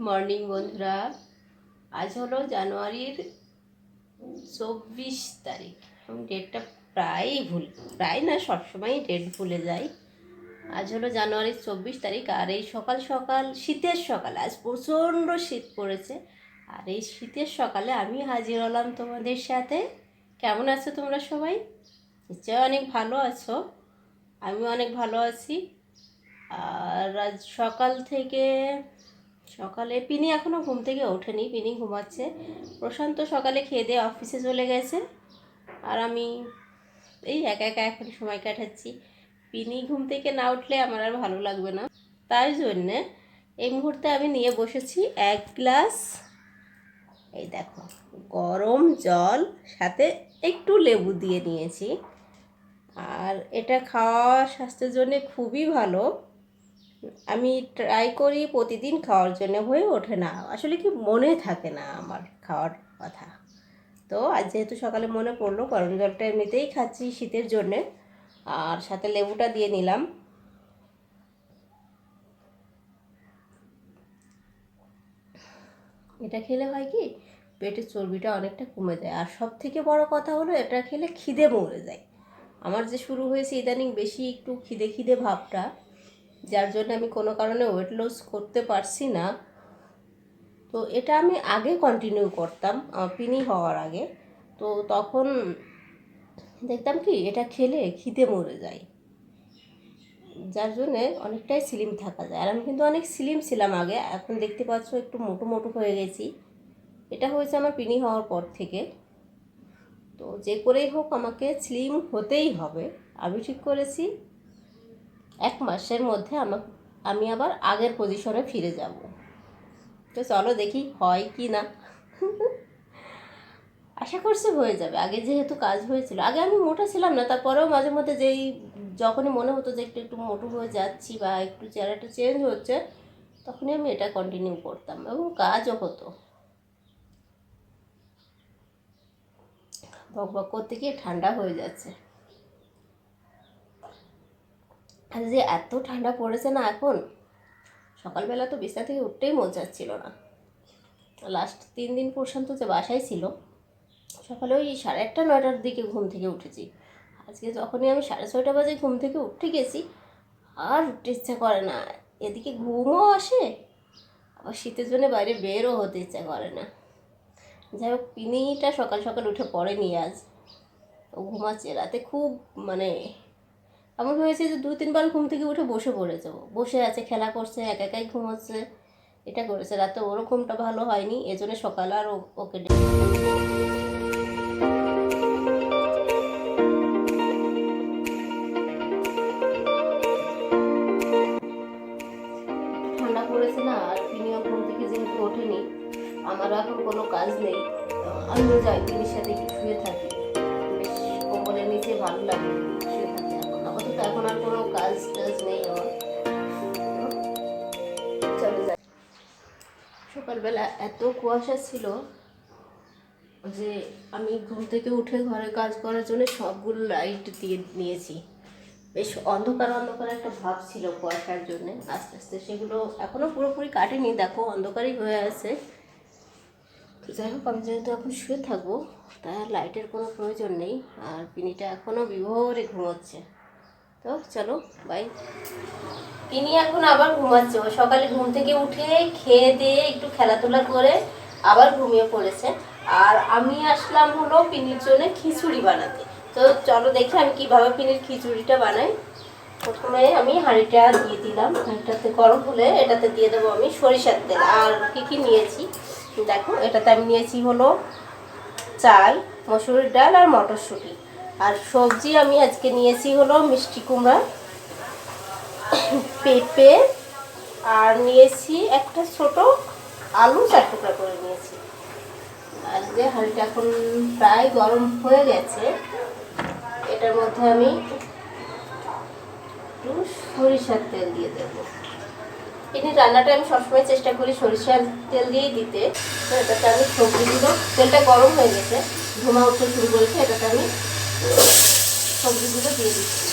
Morning বন্ধুরা। আজ হলো জানুয়ারির 24 তারিখ। আমি ডেটটা প্রায় না, সবসময়ই ডেট ভুলে যাই। আজ হলো জানুয়ারির 24 তারিখ, আর এই সকাল সকাল শীতের সকালে, আজ প্রচণ্ড শীত পড়েছে। আর এই শীতের সকালে আমি হাজির হলাম তোমাদের সাথে। কেমন আছো তোমরা সবাই? নিশ্চয়ই অনেক ভালো আছো, আমি অনেক ভালো আছি। আর আজ সকালে পিনি এখনও ঘুম থেকে ওঠেনি, পিনি ঘুমাচ্ছে। প্রশান্ত সকালে খেয়ে দিয়ে অফিসে চলে গেছে, আর আমি এই একা একা এখন সময় কাটাচ্ছি। পিনি ঘুম থেকে না উঠলে আমার আর ভালো লাগবে না, তাই জন্যে এই মুহূর্তে আমি নিয়ে বসেছি এক গ্লাস, এই দেখো, গরম জল, সাথে একটু লেবু দিয়ে নিয়েছি। আর এটা খাওয়া স্বাস্থ্যের জন্য খুবই ভালো। আমি ট্রাই করি প্রতিদিন খাওয়ার জন্য, হয়ে ওঠে না, আসলে কি মনে থাকে না আমার খাওয়ার কথা। তো আজ যেহেতু সকালে মনে পড়লো, গরম জলটা এমনিতেই খাচ্ছি শীতের জন্যে, আর সাথে লেবুটা দিয়ে নিলাম। এটা খেলে হয় কি, পেটের চর্বিটা অনেকটা কমে যায়। আর সব থেকে বড় কথা হলো, এটা খেলে খিদে মরে যায়। আমার যে শুরু হয়েছে ইদানিং বেশি একটু খিদে খিদে ভাবটা, যার জন্য আমি কোনো কারণে ওয়েট লস করতে পারছি না। তো এটা আমি আগে কন্টিনিউ করতাম, পিনি হওয়ার আগে। তো তখন দেখতাম কি, এটা খেলে খিদে মরে যায়, যার জন্যে অনেকটাই স্লিম থাকা যায়। আর আমি কিন্তু অনেক স্লিম ছিলাম আগে, এখন দেখতে পাচ্ছ একটু মোটু মোটু হয়ে গেছি। এটা হয়েছে আমার পিনি হওয়ার পর থেকে। তো যে করেই হোক আমাকে স্লিম হতেই হবে। আমি ঠিক করেছি 1 মাসের মধ্যে আমি আবার আগের পজিশনে ফিরে যাব। তো চলো দেখি হয় কি না। আশা করছি হয়ে যাবে। আগে যেহেতু কাজ হয়েছিল, আগে আমি মোটা ছিলাম না, তারপরেও মাঝে মধ্যে যখনই মনে হতো যে একটু একটু মোটু হয়ে যাচ্ছি বা একটু চেহারাটা চেঞ্জ হচ্ছে, তখনই আমি এটা কন্টিনিউ করতাম এবং কাজও হতো। বক বক করতে গিয়ে ঠান্ডা হয়ে যাচ্ছে। আর যে এত ঠান্ডা পড়েছে না এখন, সকালবেলা তো বিছানা থেকে উঠতেই মন চাচ্ছিল না। লাস্ট 3 দিন পর্যন্ত যে বাসায় ছিল, সকালে ওই 8:30 9টার দিকে ঘুম থেকে উঠেছি। আজকে যখনই আমি 6:30 বাজে ঘুম থেকে উঠে গেছি, আর উঠতে ইচ্ছা করে না। এদিকে ঘুমও আসে, আবার শীতের জন্য বাইরে বেরও হতে ইচ্ছা করে না। যাই হোক, পিনিটা সকাল সকাল উঠে পড়েনি আজ, ও ঘুমাচ্ছে। রাতে খুব মানে এমন হয়েছে যে 2-3 বার ঘুম থেকে উঠে বসে পড়েছে। বসে আছে, খেলা করছে, একা একাই ঘুমাচ্ছে, এটা করেছে। রাতে ওরও ঘুমটা ভালো হয়নি, এজন্য সকালে আর ওকে ঠান্ডা পড়েছে না। আর তিনিও ঘুম থেকে যেহেতু ওঠেনি, আমারও এখন কোনো কাজ নেই, আমিও যাই তিনির সাথে একটু শুয়ে থাকি। বেশ কম্বলের নিচে ভালো লাগে শুয়ে থাকি। এখন আপাতত এখন আর কোনো কাজ টাজ নেই আমার, চলে যাই। সকালবেলা এত কুয়াশা ছিল যে আমি ঘুম থেকে উঠে ঘরে কাজ করার জন্য সবগুলো লাইট দিয়ে নিয়েছি। বেশ অন্ধকার অন্ধকার একটা ভাব ছিল কুয়াশার জন্যে। আস্তে আস্তে সেগুলো এখনও পুরোপুরি কাটেনি, দেখো অন্ধকারই হয়ে আছে। তো যাই হোক, আমি যেহেতু এখন শুয়ে থাকবো, তাই আর লাইটের কোনো প্রয়োজন নেই। আর পিনিটা এখনও বিভোরে ঘুমোচ্ছে। তো চলো বাই। পিনি এখন আবার ঘুমাচ্ছে। ও সকালে ঘুম থেকে উঠে খেয়ে দিয়ে একটু খেলাধুলা করে আবার ঘুমিয়ে পড়েছে। আর আমি আসলাম হলো পিনির জন্য খিচুড়ি বানাতে। তো চলো দেখি আমি কিভাবে পিনির খিচুড়িটা বানাই। প্রথমে আমি হাঁড়িটা দিয়ে দিলাম, হাঁড়িটাতে গরম হলে এটাতে দিয়ে দেবো আমি সরিষার তেল। আর কি কি নিয়েছি দেখো, এটাতে আমি নিয়েছি হলো চাল, মসুরির ডাল আর মটরশুঁটি। আর সবজি আমি আজকে নিয়েছি হলো মিষ্টি কুমড়া, পেঁপে, আর নিয়েছি একটা ছোট আলু 4 টুকরা করে নিয়েছি। আর যে হাঁড়িটা এখন প্রায় গরম হয়ে গেছে, এটার মধ্যে আমি একটু সরিষার তেল দিয়ে দেবো। এই রান্নাটা আমি সবসময় চেষ্টা করি সরিষার তেল দিয়েই দিতে। তো এটাতে আমি সবজিগুলো, তেলটা গরম হয়ে গেছে, ধোঁয়া উঠতে শুরু করেছে, এটাতে আমি সবজিগুলো দিয়ে দিচ্ছি।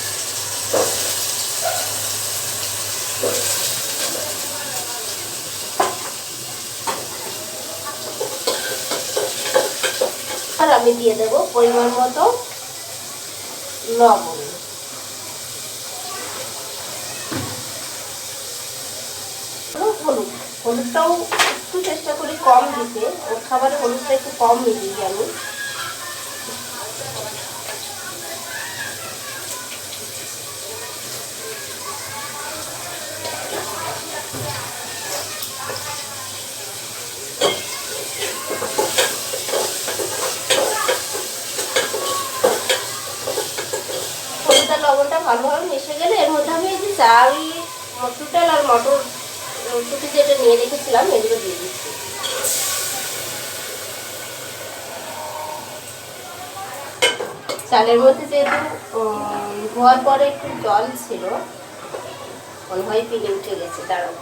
আমি দিয়ে দেবো পরিমাণ মতো লবণ। হলুদ, হলুদটাও একটু চেষ্টা করি কম দিতে, ওর খাবারে হলুদটা একটু কম দিই আমি। হলুদ আর লবণটা ভালোভাবে মিশে গেলে এর মধ্যে আমি এই যে চাল, মসুর ডাল আর মটর শুধু যেটা নিয়ে রেখেছিলাম এগুলো দিয়ে দিচ্ছি। চালের মধ্যে যেহেতু ধোয়ার পরে একটু জল ছিল, মনে হয় পিলে উঠে গেছে। দাঁড়াও,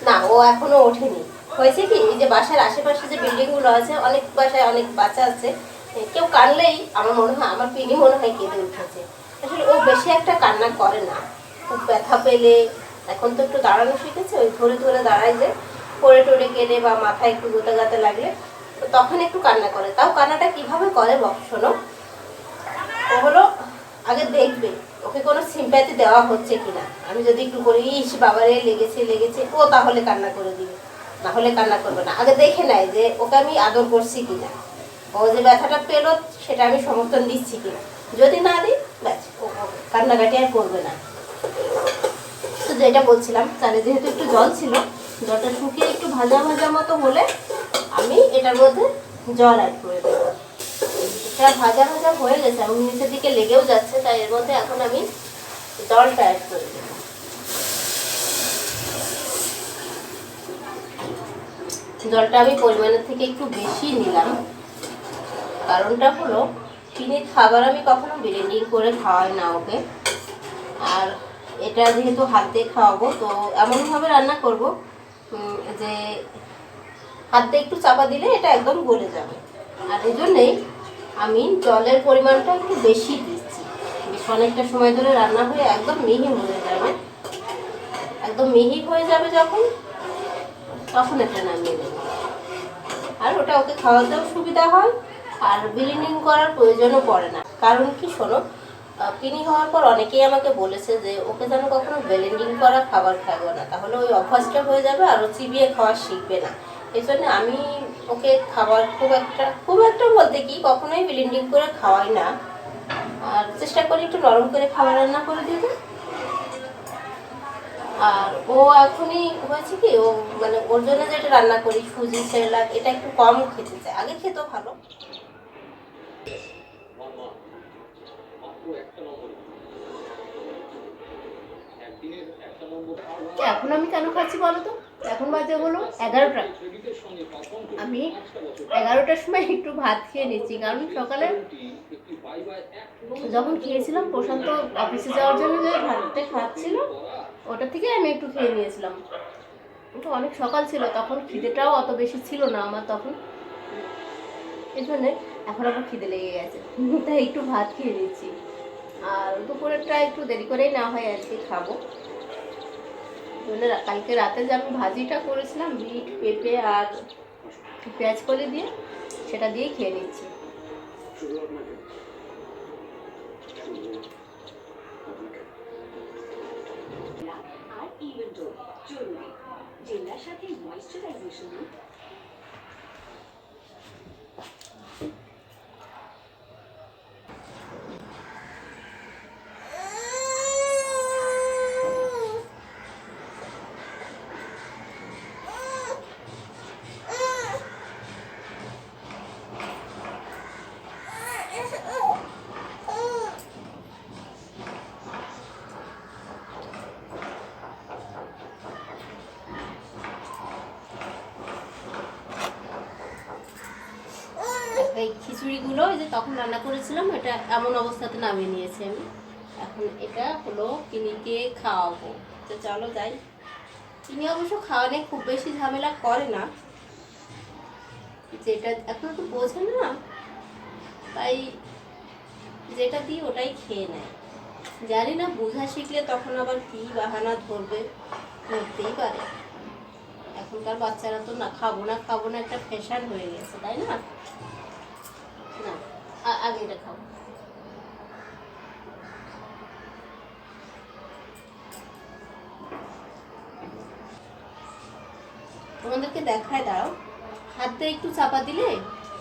না ও এখনো ওঠেনি। হয়েছে কি, এই যে বাসার আশেপাশে যে বিল্ডিংগুলো আছে, অনেক বাসায় অনেক বাচ্চা আছে, কেউ কানলেই আমার মনে হয় আমার পিনি মনে হয় কেঁদে উঠেছে। আসলে ও বেশি একটা কান্না করে না, খুব ব্যথা পেলে, এখন তো একটু দাঁড়ানো শিখেছে, ওই ধরে ধরে দাঁড়ায়, যে পড়ে টরে গেলে বা মাথায় একটু গোতা গাতে লাগলে তো তখন একটু কান্না করে। তাও কান্নাটা কিভাবে করে শোনো, ও হলো আগে দেখবে ওকে কোনো সিম্প্যাথি দেওয়া হচ্ছে কিনা। আমি যদি একটু করি ইস বাবারে লেগেছে লেগেছে, ও তাহলে কান্না করে দিবে, না হলে কান্না করবে না। আগে দেখে নেয় যে ওকে আমি আদর করছি কিনা, ও যে ব্যথাটা পেলো সেটা আমি সমর্থন দিচ্ছি কিনা। যদি না দিই ব্যাস, ও কান্নাকাটি আর করবে না। তো যেটা বলছিলাম, চালে যেহেতু একটু জল ছিল, জলটা শুকিয়ে একটু ভাজা ভাজা মতো হলে আমি এটার মধ্যে জল অ্যাড করে দেবো। এটা ভাজা ভাজা হয়ে গেছে এবং নিচের দিকে লেগেও যাচ্ছে, তাই এর মধ্যে এখন আমি জলটা অ্যাড করে দেবো। জলটা আমি পরিমাণের থেকে একটু বেশি নিলাম, কারণটা হলো চিনির খাবার আমি কখনো ব্লেন্ডিং করে খাওয়াই না ওকে। আর এটা যেহেতু হাত দিয়ে খাওয়াবো, তো এমনভাবে রান্না করব যে হাত দিয়ে একটু চাপা দিলে এটা একদম গলে যাবে। আর এই জন্যেই আমি জলের পরিমাণটা একটু বেশি দিচ্ছি। বেশ অনেকটা সময় ধরে রান্না হয়ে একদম মিহি হয়ে যাবে, একদম মিহি হয়ে যাবে যখন, তখন এটা নামিয়ে দেব। আর ওটা ওকে খাওয়াতেও সুবিধা হয়, আর ব্লেন্ডিং করার প্রয়োজনও পড়ে না। কারণ কি শোনো, পিনি হওয়ার পর অনেকেই আমাকে বলেছে যে ওকে যেন কখনো ব্লেন্ডিং করা খাবার খাবো না, তাহলে ওই অভ্যাসটা হয়ে যাবে আর ও চিবিয়ে খাওয়া শিখবে না। এই জন্য আমি ওকে খাবার খুব একটা বলতে কি কখনোই ব্লেন্ডিং করে খাওয়াই না, আর চেষ্টা করি একটু নরম করে খাবার রান্না করে দিতে। আর ও এখনই হয়েছে কি, ও মানে ওর জন্য যেটা রান্না করি সুজি সেরেলাক, এটা একটু কম খেতে চায়, আগে খেতেও ভালো। এখন আমি কেন খাচ্ছি বলো তো, এখন বাজে হলো 11টা। আমি 11টার সময় একটু ভাত খেয়ে নিচ্ছি, কারণ সকালে যখন খেয়েছিলাম প্রশান্ত অফিসে যাওয়ার জন্য যে ভাতটা খাচ্ছিল, ওটা থেকে আমি একটু খেয়ে নিয়েছিলাম। ওটা অনেক সকাল ছিল, তখন খিদেটাও অত বেশি ছিল না আমার তখন, এই জন্যে এখন আবার খিদে লেগে গেছে, তাই একটু ভাত খেয়ে নিচ্ছি। আর দুপুরেরটা একটু দেরি করেই না হয় আজকে খাবো। কালকে রাতে যে আমি ভাজিটা করেছিলাম বিট পেঁপে আর পেঁয়াজ কলি দিয়ে, সেটা দিয়েই খেয়ে নিচ্ছি। এই খিচুড়িগুলো যে তখন রান্না করেছিলাম, এটা এমন অবস্থাতে নামিয়ে নিয়েছি আমি। এখন এটা হলো কিনিকে খাওয়াবো। তো চলো যাই। তিনি অবশ্য খাওয়ানে খুব বেশি ঝামেলা করে না, যেটা এখন তো বোঝে না, তাই যেটা দিই ওটাই খেয়ে নেয়। জানি না বোঝা শিখলে তখন আবার কি বাহানা ধরবে, ধরতেই পারে। এখনকার বাচ্চারা তো না খাবো না খাবো না একটা ফ্যাশন হয়ে গেছে, তাই না? না, আগে এটা খাবো। তোমাদেরকে দেখায়, দাঁড়াও। হাত দিয়ে একটু চাপা দিলে,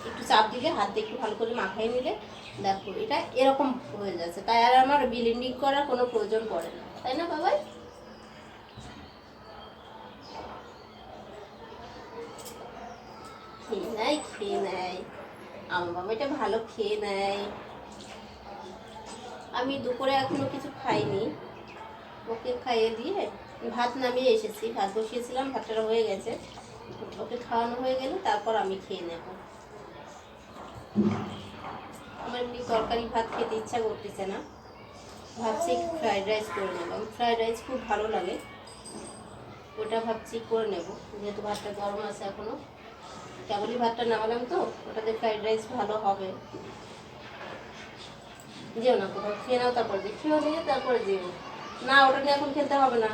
একটু চাপ দিলে, হাত দিয়ে একটু ভালো করে মাখাই নিলে দেখো এটা এরকম হয়ে যাচ্ছে। তাই আর আমার ব্লেন্ডিং করার কোনো প্রয়োজন পড়ে না, তাই না বাবাই? খেয়ে নেয় আমার বাবা, এটা ভালো খেয়ে নেয়। আমি দুপুরে এখনো কিছু খাইনি, ওকে খাইয়ে দিয়ে ভাত নামিয়ে এসেছি, ভাত বসিয়েছিলাম, ভাতটা হয়ে গেছে, ওকে খাওয়ানো হয়ে গেলে তারপর আমি খেয়ে নেব। আমার এমনি তরকারি ভাত খেতে ইচ্ছা করতেছে না, ভাবছি ফ্রাইড রাইস করে নেব। ফ্রাইড রাইস খুব ভালো লাগে, ওটা ভাবছি করে নেব, যেহেতু ভাতটা গরম আছে এখনো। কেবলই ভাতটা নামালাম তো, ওটাতে ফ্রাইড রাইস ভালো হবে। যেও না কোথাও, খেয়ে নাও, তারপর যে খেয়েও নিয়ে তারপরে যেও না। ওটা নিয়ে এখন খেতে হবে না,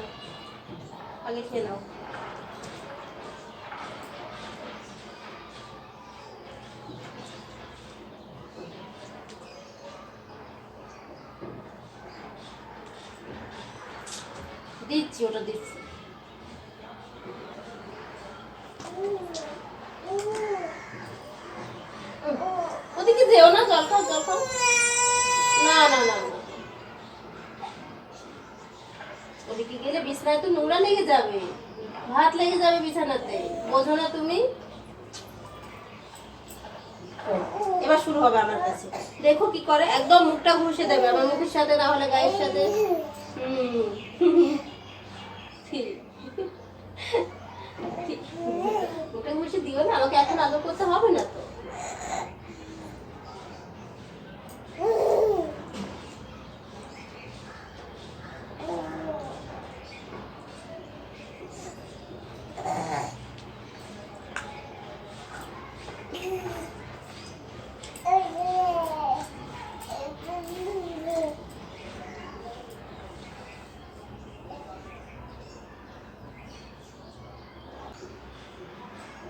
আগে খেয়ে নাও। দিচ্ছি, ওটা দিচ্ছি। ওদিকে যেও না, জল খাও, জল খাও। না না না না, ওদিকে গেলে বিছানায় তো নোংরা লেগে যাবে, ভাত লেগে যাবে বিছানাতে, বোঝো না তুমি? এবার শুরু হবে আমার কাছে, দেখো কি করে। একদম মুখটা ঘষে দেবে আমার মুখের সাথে, না হলে গায়ের সাথে। মুখটা ঘষে দিও না, আমাকে এখন আদর করতে হবে না তো।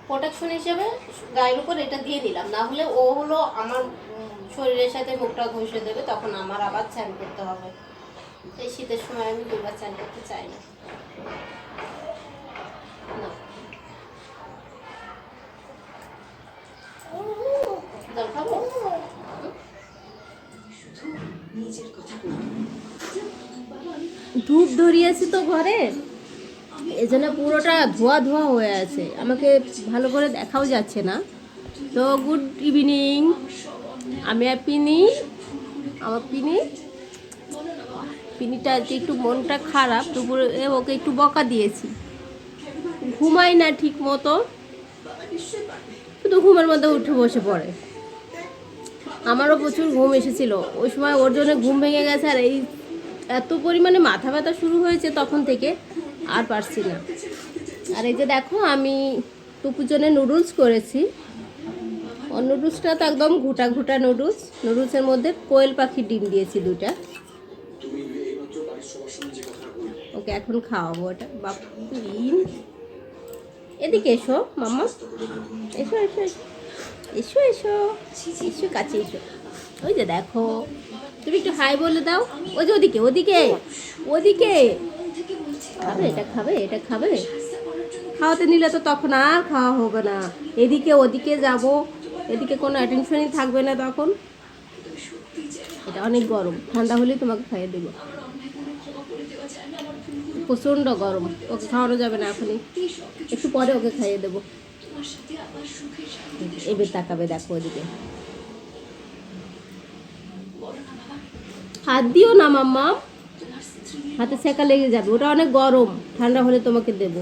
প্রোটেকশন হিসেবে গায়ের উপর এটা দিয়ে দিলাম, না হলে ও হলো আমার শরীরের সাথে মুখটা ঘষে দেবে, তখন আমার আবার চান করতে হবে। এই শীতের সময় আমি দুবার চান করতে চাই না। জল খাবো? ধূপ ধরিয়েছি তো ঘরে, এজন্য পুরোটা ধোয়া ধোয়া হয়ে আছে, আমাকে ভালো করে দেখাও যাচ্ছে না। তো গুড ইভিনিং, আমি আর পিনি, আমার পিনিটা একটু মনটা খারাপ, দুপুরে ওকে একটু বকা দিয়েছি, ঘুমায় না ঠিক মতো, শুধু ঘুমের মধ্যে উঠে বসে পড়ে। আমারও প্রচুর ঘুম এসেছিল, ওই সময় ওর জন্য ঘুম ভেঙে গেছে, আর এই এত পরিমাণে মাথা ব্যথা শুরু হয়েছে তখন থেকে আর পারছি না। আর এই যে দেখো, আমি টুকুর জন্য নুডলস করেছি। ও নুডলসটা তো একদম ঘুটা ঘুটা নুডলসের মধ্যে কোয়েল পাখির ডিম দিয়েছি 2টা। ওকে এখন খাওয়াবো ওটা। বাপিন, এদিকে এসো মাম্মা, এসো এসো এসো এসো এসো কাছে এসো। ওই যে দেখো, তুমি একটু হাই বলে দাও। ওই যে ওদিকে ওদিকে ওদিকে, খাবে এটা, খাবে এটা, খাবে। খাওয়াতে নিলে তো তখন আর খাওয়া হবে না, এদিকে ওদিকে যাব, এদিকে কোনো অ্যাটেনশনই থাকবে না তখন। এটা অনেক গরম, ঠান্ডা হলেই তোমাকে খাইয়ে দেবো। প্রচণ্ড গরম, ওকে খাওয়ানো যাবে না এখনই, একটু পরে ওকে খাইয়ে দেবো। এবার তাকাবে, দেখো ওদিকে। হাত দিও না মাম্মা, হাতে সেকা লেগে যাবে, ওটা অনেক গরম, ঠান্ডা হলে তোমাকে দেবো।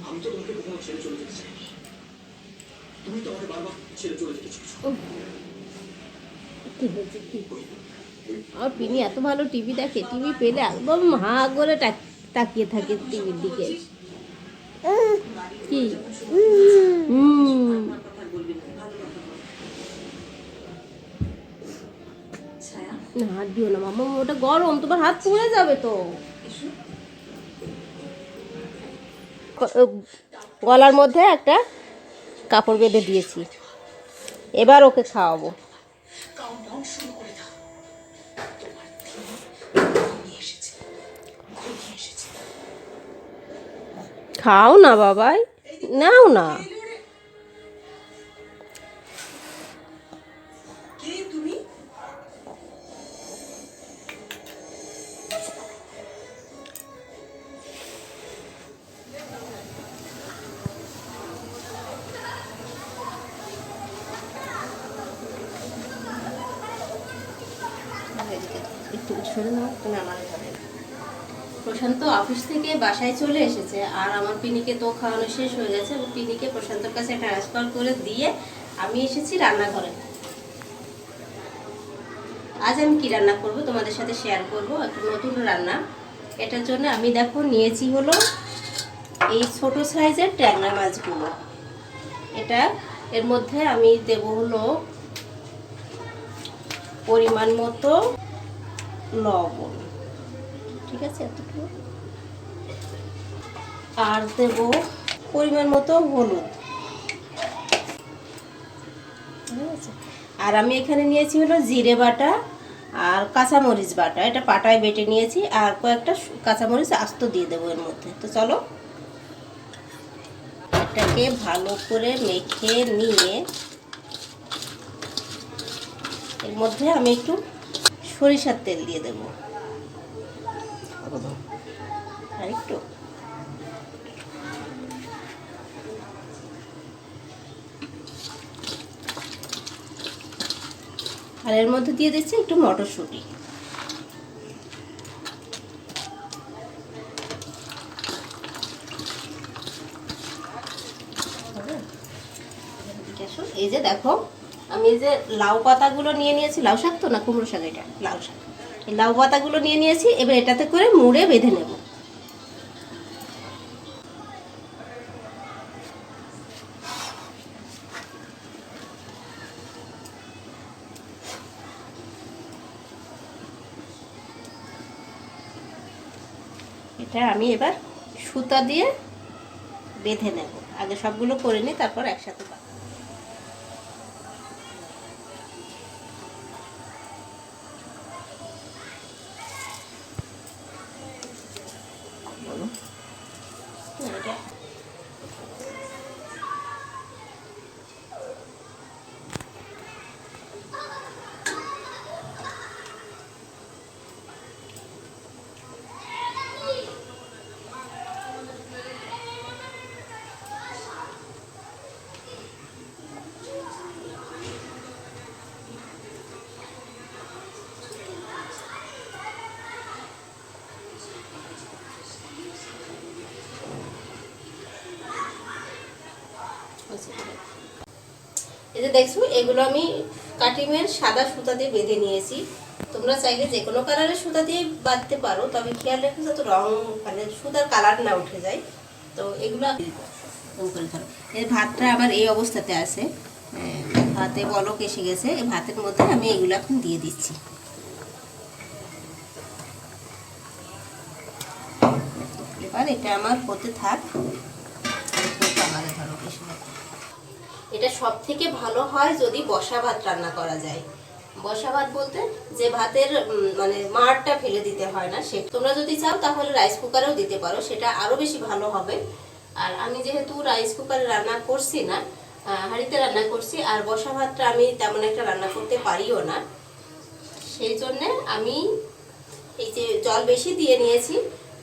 আমি তো তোমাকে কখনো ছেড়ে চলে যেতে চাই, তুমি তো আমাকে বারবার ছেড়ে চলে যেতে চাইছো। কি হয়েছে কি? আমার পিনি এত ভালো টিভি দেখে, টিভি পেলে একদম হা করে তাকিয়ে থাকে টিভির দিকে। কি হুম না হাত দিও না মামা, ওটা গরম, তোমার হাত পুড়ে যাবে তো। গলার মধ্যে একটা কাপড় বেঁধে দিয়েছি, এবার ওকে খাওয়াবো। খাও না বাবাই, নাও না। একটু সরে নাও, তুমি আমার ঘরে। প্রশান্ত অফিস থেকে বাসায় চলে এসেছে, আর আমার পিনিকে তো খাওয়ানো শেষ হয়ে গেছে। পিনিকে প্রশান্তর কাছে ট্রান্সফার করে দিয়ে আমি এসেছি রান্নাঘরে। আজ আমি কি রান্না করব তোমাদের সাথে শেয়ার করব, একটা নতুন রান্না। এটার জন্য আমি দেখো নিয়েছি হলো এই ছোট সাইজের ট্যাংরা মাছগুলো। এটা এর মধ্যে আমি দেব হলো পরিমাণ মতো লবণ, ঠিক আছে, এতটুকু। আর দেব পরিমাণ মতো হলুদ, ঠিক আছে। আর আমি এখানে নিয়েছি হলো জিরে বাটা আর কাঁচামরিচ বাটা, এটা পাটায় বেটে নিয়েছি। আর কয়েকটা কাঁচামরিচ আস্ত দিয়ে দেবো এর মধ্যে। তো চলো এটাকে ভালো করে মেখে নিয়ে এর মধ্যে আমি একটু সরিষার তেল দিয়ে দেবো, আর একটু আর এর মধ্যে দিয়ে দিচ্ছি একটু মটরশুঁটি। এই যে দেখো আমি এই যে লাউ পাতাগুলো নিয়ে নিয়েছি, লাউ শাক তো না কুমড়ো শাক, এটা লাউ শাক। এই লাউ পাতাগুলো নিয়ে নিয়েছি, এবার এটাতে করে মুড়ে বেঁধে নেব। এটা আমি এবার সুতা দিয়ে বেঁধে নেব। আগে সবগুলো করে নিই, তারপর একসাথে পাবো। এই যে দেখছো এগুলো আমি কাটিমের সাদা সুতা দিয়ে বেঁধে নিয়েছি। তোমরা চাইলে যে কোনো কালারের সুতা দিয়ে বাঁধতে পারো, তবে খেয়াল রেখো যাতে রং মানে সুতার কালার না উঠে যায়। তো এগুলো এই ভাতটা আবার এই অবস্থাতে আছে, ভাতে বলক এসে গেছে। এই ভাতের মধ্যে আমি এগুলো এখন দিয়ে দিচ্ছি। এবার এটা আমার হতে থাক। এটা সব থেকে ভালো হয় যদি বসা ভাত রান্না করা যায়। বসা ভাত বলতে যে ভাতের মানে মাড়টা ফেলে দিতে হয় না, সে তোমরা যদি চাও তাহলে রাইস কুকারেও দিতে পারো, সেটা আরো বেশি ভালো হবে। আর আমি যেহেতু রাইস কুকারে রান্না করছি না, হাঁড়িতে রান্না করছি, আর বসা ভাতটা আমি তেমন একটা রান্না করতে পারিও না, সেই জন্যে আমি এই যে জল বেশি দিয়ে নিয়েছি,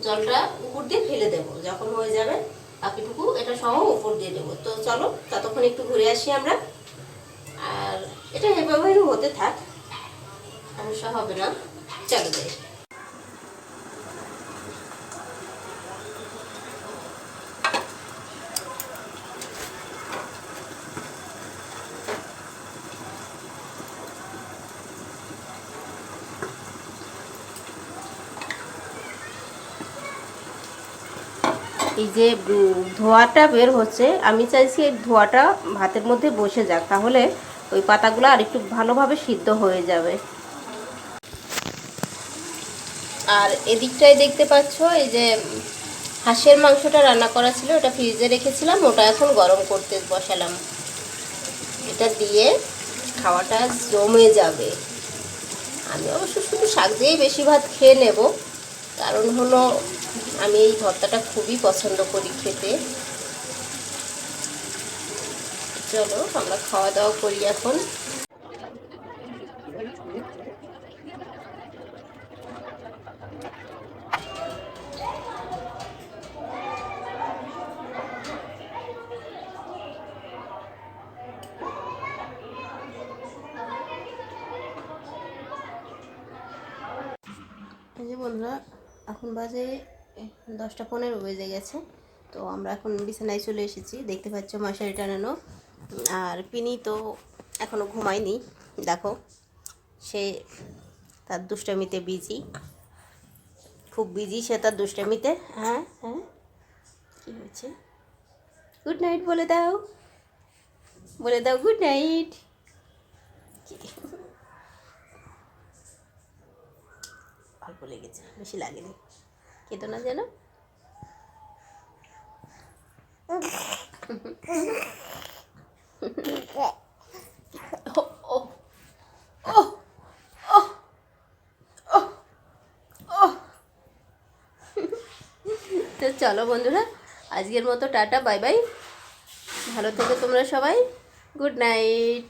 জলটা উপর দিয়ে ফেলে দেবো। যখন হয়ে যাবে বাকিটুকু এটা সহ উপর দিয়ে দেবো। তো চলো ততক্ষণ একটু ঘুরে আসি আমরা। আর এটা এভাবেই হতে থাক, সমস্যা হবে না। চলো যাই। এই যে ধোঁয়াটা বের হচ্ছে, আমি চাইছি এই ধোঁয়াটা ভাতের মধ্যে বসে যাক, তাহলে ওই পাতাগুলো আর একটু ভালোভাবে সিদ্ধ হয়ে যাবে। আর এদিকটায় দেখতে পাচ্ছ এই যে হাঁসের মাংসটা রান্না করা ছিল, ওটা ফ্রিজে রেখেছিলাম, ওটা এখন গরম করতে বসালাম। এটা দিয়ে খাওয়াটা জমে যাবে। আমি অবশ্য শুধু শাক দিয়েই বেশি ভাত খেয়ে নেব, কারণ হলো আমি এই ভর্তাটা খুবই পছন্দ করি খেতে। চলো আমরা খাওয়া দাওয়া করি এখন। এই যে বন্ধুরা, এখন বাজে 10টা 15 বেজে গেছে। তো আমরা এখন বিছানায় চলে এসেছি, দেখতে পাচ্ছ মশারি টানানো। আর পিনি তো এখনও ঘুমায়নি, দেখো সে তার দুষ্টামিতে বিজি, খুব বিজি সে তার দুষ্টামিতে। হ্যাঁ হ্যাঁ, কী হয়েছে? গুড নাইট বলে দাও, বলে দাও গুড নাইট। অল্প লেগেছে, বেশি লাগেনি, কেটো না যেন। তো চলো বন্ধুরা, আজকের মতো টাটা, বাই বাই, ভালো থেকো তোমরা সবাই, গুড নাইট।